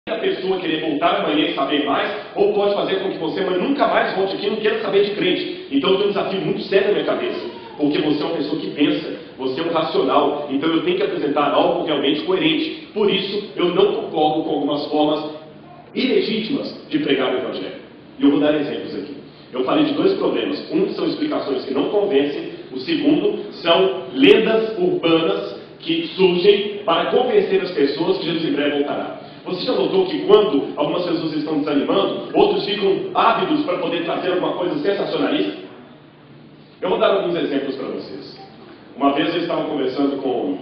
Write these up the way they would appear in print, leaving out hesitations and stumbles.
a pessoa querer voltar amanhã e saber mais, ou pode fazer com que você nunca mais volte aqui e não queira saber de crente. Então eu tenho um desafio muito sério na minha cabeça, porque você é uma pessoa que pensa, você é um racional, então eu tenho que apresentar algo realmente coerente. Por isso, eu não concordo com algumas formas ilegítimas de pregar o Evangelho. E eu vou dar exemplos aqui. Eu falei de dois problemas. Um são explicações que não convencem, o segundo são lendas urbanas que surgem para convencer as pessoas que Jesus em breve voltará. Você já notou que quando algumas pessoas estão desanimando, outros ficam ávidos para poder trazer alguma coisa sensacionalista? Eu vou dar alguns exemplos para vocês. Uma vez eu estava conversando com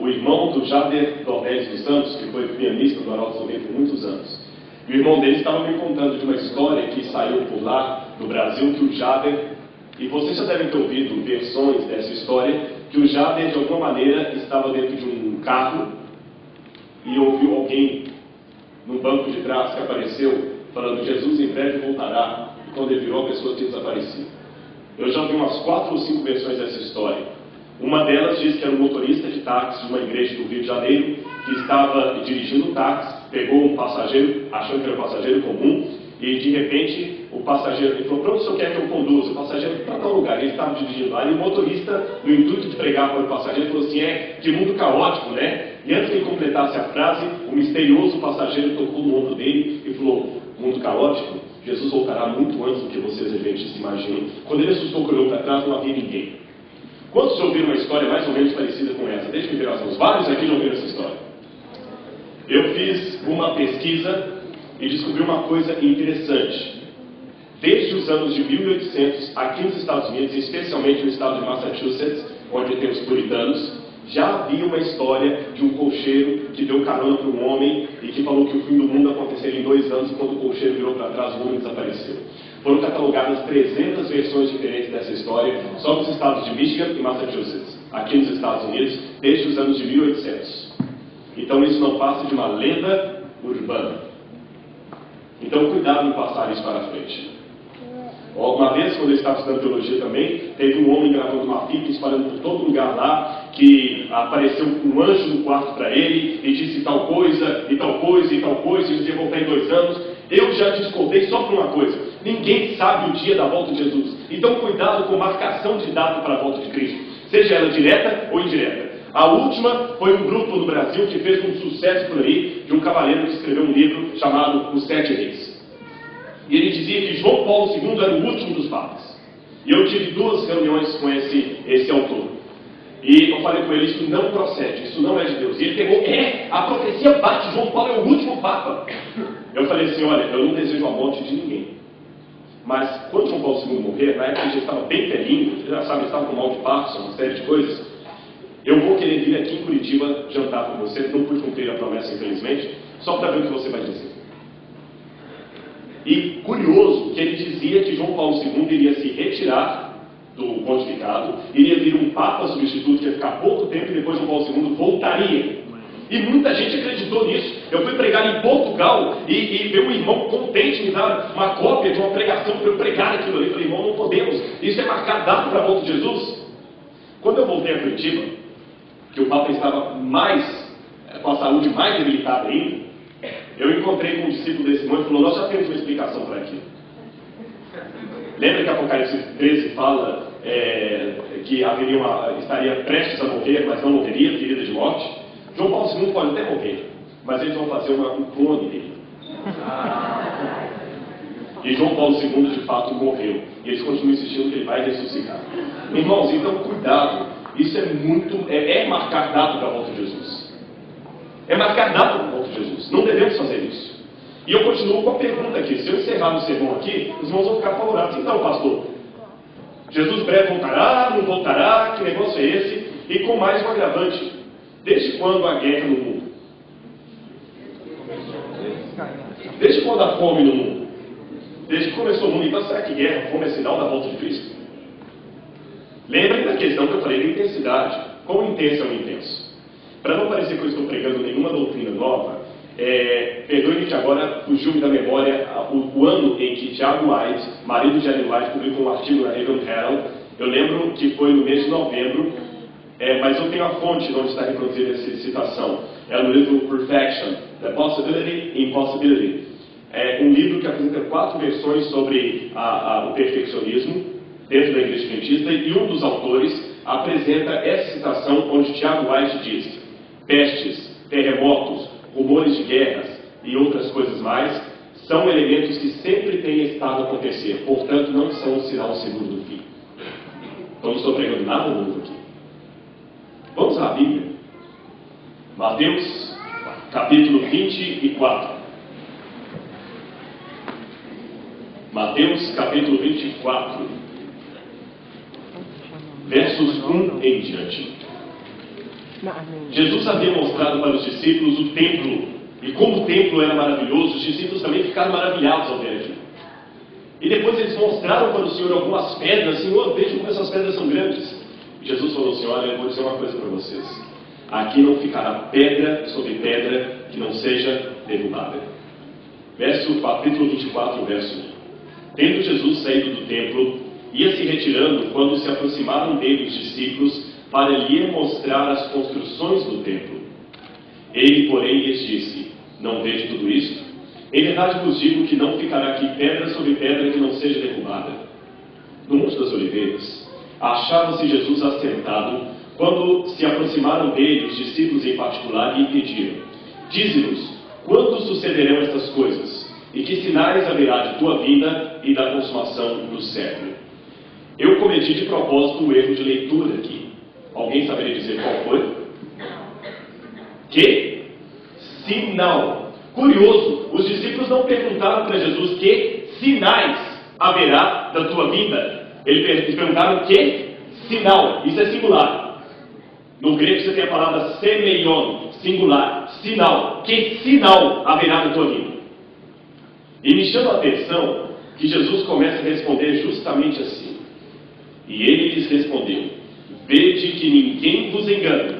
o irmão do Jader Dornelles dos Santos, que foi pianista do Arauto também por muitos anos. E o irmão dele estava me contando de uma história que saiu por lá no Brasil, que o Jader, e vocês já devem ter ouvido versões dessa história, que o Jader de alguma maneira estava dentro de um carro e ouviu alguém no banco de trás que apareceu falando: Jesus em breve voltará, e quando ele virou a pessoa tinha desaparecido. Eu já vi umas 4 ou 5 versões dessa história. Uma delas diz que era um motorista de táxi de uma igreja do Rio de Janeiro que estava dirigindo um táxi, pegou um passageiro, achando que era um passageiro comum, e de repente o passageiro, ele falou: para onde o senhor quer que eu conduza? O passageiro, para tal lugar, ele estava dirigindo lá, e o motorista, no intuito de pregar para o passageiro, falou assim: que mundo caótico, né? E antes que ele completasse a frase, o misterioso passageiro tocou no ombro dele e falou: mundo caótico? Jesus voltará muito antes do que vocês eventos se imaginam. Quando ele assustou, que olhou para trás, não havia ninguém. Quantos já ouviram uma história mais ou menos parecida com essa? Deixa eu ver as mãos. Vários aqui já ouviram essa história. Eu fiz uma pesquisa e descobri uma coisa interessante. Desde os anos de 1800, aqui nos Estados Unidos, especialmente no estado de Massachusetts, onde tem os puritanos, já havia uma história de um cocheiro que deu carona para um homem e que falou que o fim do mundo aconteceria em 2 anos, e quando o cocheiro virou para trás, o homem desapareceu. Foram catalogadas 300 versões diferentes dessa história, só nos estados de Michigan e Massachusetts, aqui nos Estados Unidos, desde os anos de 1800. Então isso não passa de uma lenda urbana. Então cuidado em passar isso para frente. Uma vez, quando eu estava estudando teologia também, teve um homem gravando uma fita, espalhando por todo lugar lá, que apareceu um anjo no quarto para ele, e disse tal coisa, e tal coisa, e tal coisa, e dizia voltar em 2 anos. Eu já discordei só por uma coisa: ninguém sabe o dia da volta de Jesus. Então cuidado com marcação de data para a volta de Cristo, seja ela direta ou indireta. A última foi um grupo no Brasil que fez um sucesso por aí, de um cavaleiro que escreveu um livro chamado Os 7 Reis. E ele dizia que João Paulo II era o último dos papas. E eu tive 2 reuniões com esse autor. E eu falei com ele: isso não procede, isso não é de Deus. E ele pegou: a profecia bate, João Paulo é o último papa. Eu falei assim: olha, eu não desejo a morte de ninguém. Mas quando João Paulo II morrer, na época ele já estava bem velhinho, já sabe, estava com mal de Parkinson, uma série de coisas. Eu vou querer vir aqui em Curitiba jantar com você, não pude cumprir a promessa, infelizmente, só para ver o que você vai dizer. E curioso que ele dizia que João Paulo II iria se retirar do pontificado, iria vir um papa substituto que ia ficar pouco tempo, e depois João Paulo II voltaria. E muita gente acreditou nisso. Eu fui pregar em Portugal e meu irmão contente me dar uma cópia de uma pregação para eu pregar aquilo ali. Eu falei: irmão, não podemos, isso é marcar data para a volta de Jesus. Quando eu voltei a Curitiba, que o Papa estava com a saúde mais debilitada ainda, eu encontrei com um discípulo desse irmão e falou: nós já temos uma explicação para aquilo. Lembra que Apocalipse 13 fala que estaria prestes a morrer, mas não morreria, ferida de morte? João Paulo II pode até morrer, mas eles vão fazer um clone dele. E João Paulo II de fato morreu, e eles continuam insistindo que ele vai ressuscitar. Irmãos, então cuidado, isso é marcar data para a volta de Jesus. É marcar data para a volta de Jesus, não devemos fazer isso. E eu continuo com a pergunta aqui: se eu encerrar o sermão aqui, os irmãos vão ficar apavorados. Então, pastor, Jesus breve voltará, não voltará, que negócio é esse? E com mais um agravante: desde quando a guerra no mundo? Desde quando a fome no mundo? Desde que começou o mundo. Então será que guerra, fome é sinal da volta de Cristo? Lembrem da questão que eu falei da intensidade. Quão intenso é o intenso? Para não parecer que eu estou pregando nenhuma doutrina nova, perdoe-me que agora fugiu da memória o ano em que Tiago White, marido de Ellen White, publicou um artigo na Raven Herald. Eu lembro que foi no mês de novembro mas eu tenho a fonte onde está reproduzida essa citação. É no livro Perfection, The Possibility and Impossibility. É um livro que apresenta 4 versões sobre o perfeccionismo dentro da Igreja Adventista, e um dos autores apresenta essa citação onde Tiago White diz: pestes, terremotos, rumores de guerras e outras coisas mais são elementos que sempre têm estado a acontecer, portanto não são um sinal seguro do fim. Então não estou pregando nada novo aqui. Vamos à Bíblia. Mateus, capítulo 24. Mateus, capítulo 24, versos 1 em diante. Jesus havia mostrado para os discípulos o templo, e como o templo era maravilhoso, os discípulos também ficaram maravilhados ao ver aquilo. E depois eles mostraram para o Senhor algumas pedras. Senhor, veja como essas pedras são grandes. E Jesus falou assim: olha, eu vou dizer uma coisa para vocês. Aqui não ficará pedra sobre pedra que não seja derrubada. Capítulo 24, verso 1. Tendo Jesus saído do templo, ia se retirando quando se aproximaram dele os discípulos para lhe mostrar as construções do templo. Ele, porém, lhes disse: não vejo tudo isto? Em verdade vos digo que não ficará aqui pedra sobre pedra que não seja derrubada. No Monte das Oliveiras, achava-se Jesus assentado quando se aproximaram dele os discípulos em particular e pediram: dize-nos, quando sucederão estas coisas? E que sinais haverá de tua vinda e da consumação do século? Eu cometi de propósito um erro de leitura aqui. Alguém saberia dizer qual foi? Que sinal. Curioso, os discípulos não perguntaram para Jesus que sinais haverá da tua vinda. Eles perguntaram que sinal. Isso é singular. No grego você tem a palavra semeion, singular, sinal. Que sinal haverá da tua vinda? E me chama a atenção que Jesus começa a responder justamente assim. E ele lhes respondeu: vede que ninguém vos engane,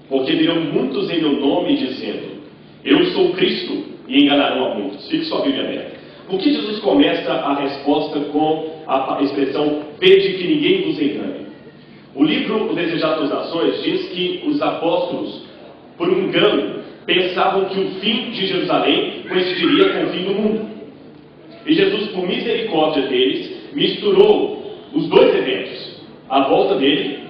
porque virão muitos em meu nome dizendo: eu sou Cristo, e enganarão a muitos. Fique sua Bíblia aberta. Por que Jesus começa a resposta com a expressão vede que ninguém vos engane? O livro O Desejado das Nações diz que os apóstolos, por um engano, pensavam que o fim de Jerusalém coincidiria com o fim do mundo. E Jesus, por misericórdia deles, misturou os dois eventos: a volta dele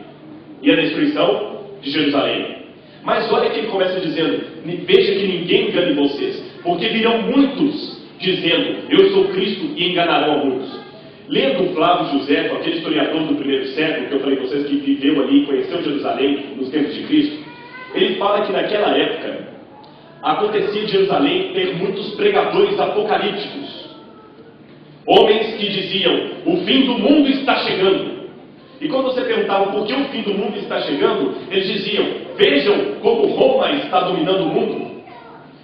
e a destruição de Jerusalém. Mas olha que ele começa dizendo: veja que ninguém engane vocês, porque virão muitos dizendo: eu sou Cristo, e enganarão a muitos. Lendo Flávio José, aquele historiador do primeiro século, que eu falei para vocês que viveu ali e conheceu Jerusalém nos tempos de Cristo, ele fala que naquela época acontecia em Jerusalém ter muitos pregadores apocalípticos, homens que diziam: o fim do mundo está chegando. E quando você perguntava por que o fim do mundo está chegando, eles diziam: vejam como Roma está dominando o mundo,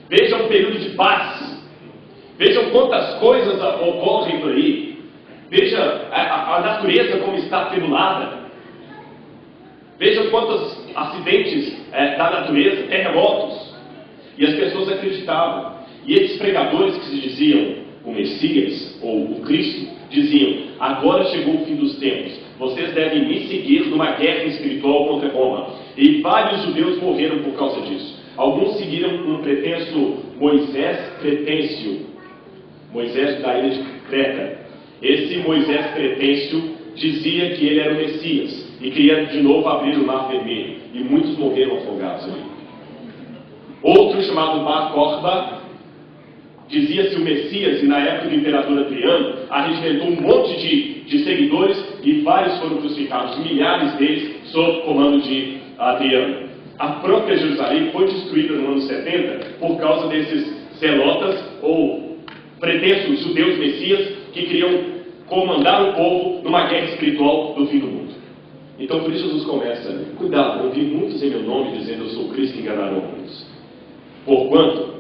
vejam o período de paz, vejam quantas coisas ocorrem por aí, veja a natureza como está atribulada, vejam quantos acidentes da natureza, terremotos. E as pessoas acreditavam. E esses pregadores que se diziam o Messias ou o Cristo, diziam: agora chegou o fim dos tempos, vocês devem me seguir numa guerra espiritual contra Roma. E vários judeus morreram por causa disso. Alguns seguiram um pretenso Moisés Cretêncio, Moisés da ilha de Creta. Esse Moisés Cretêncio dizia que ele era o Messias e queria de novo abrir o Mar Vermelho, e muitos morreram afogados ali. Outro, chamado Bar Korba, dizia-se o Messias, e na época do imperador Adriano arregimentou um monte de seguidores, e vários foram crucificados, milhares deles sob comando de Adriano. A própria Jerusalém foi destruída no ano 70 por causa desses zelotas ou pretensos judeus messias que queriam comandar o povo numa guerra espiritual do fim do mundo. Então por isso Jesus começa: cuidado, ouvi muitos em meu nome dizendo eu sou Cristo, e enganarão muitos. Porquanto,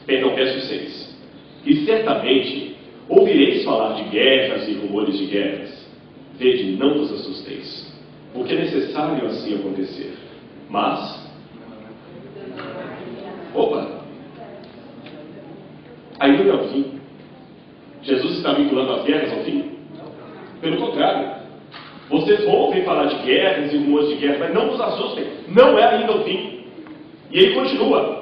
verso 6, e certamente ouvireis falar de guerras e rumores de guerras. Vede, não vos assusteis, porque é necessário assim acontecer. Mas, ainda não é o fim. Jesus está vinculando as guerras ao fim? Pelo contrário, Vocês vão ouvir falar de guerras e rumores de guerra, mas não nos assustem, não é ainda o fim. E ele continua,